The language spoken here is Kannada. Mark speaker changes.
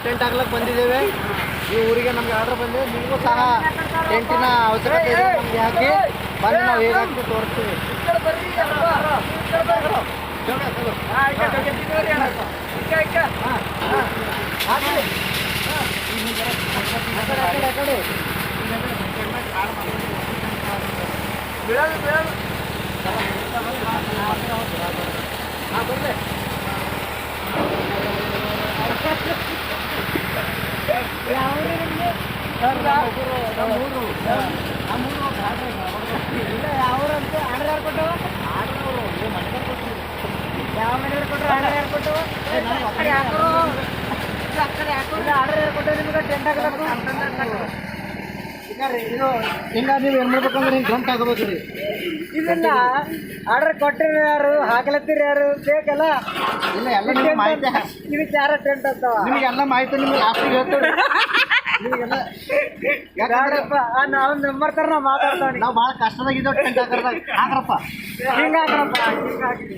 Speaker 1: ಟೆಂಟ್ ಹಾಕ್ಲಕ್ಕೆ ಬಂದಿದ್ದೇವೆ. ಈ ಊರಿಗೆ ನಮ್ಗೆ ಆರ್ಡರ್ ಬಂದಿದೆ. ನಿಮಗೂ ಸಹ ಟೆಂಟಿನ ಅವಶ್ಯಕತೆ ಇದೆ. ನಮಗೆ ಹಾಕಿ ಬಂದು ನಾವು ಹೇಗೆ ಹಾಕಿ ತೋರಿಸ್ತೀವಿ. ಹಿಂಗ ನೀವು ಏನ್ ಮಾಡ್ಬೇಕಂದ್ರೆ ಹಿಂಗೆ ಗಂಟು ಹಾಕಬೇಕು ರೀ.
Speaker 2: ಇದನ್ನ ಆರ್ಡರ್ ಕೊಟ್ಟಿರಿ ಯಾರು, ಹಾಕ್ಲತ್ತೀರಿ ಯಾರು ಬೇಕಲ್ಲ.
Speaker 1: ಇಲ್ಲ ಎಲ್ಲ ನಿಮ್ಗೆ ಮಾಹಿತಿ,
Speaker 2: ಇದಕ್ಕೆ ಯಾರ ಟೆಂಟ್ ಅಂತಾವ
Speaker 1: ನಿಮಗೆಲ್ಲ ಮಾಹಿತಿ ನಿಮ್ಗೆ ಲಾಸ್ಟಿಗೆ ಹೇಳ್ತೀವಿ ನಿಮಗೆಲ್ಲ. ಯಾಕಂದ್ರೆ
Speaker 2: ನಾವು ನಂಬರ್ ತರ ನಾವು ಮಾತಾಡ್ತಾವ.
Speaker 1: ನಾವು ಭಾಳ ಕಷ್ಟದಾಗಿದ್ದೇವೆ ಟೆಂಟ್ ಹಾಕರ್ದಾಗ. ಹಾಕ್ರಪ್ಪ
Speaker 2: ಹಿಂಗ ಹಾಕ್ರಪ್ಪ, ಹಿಂಗ ಹಾಕ್ರಿ.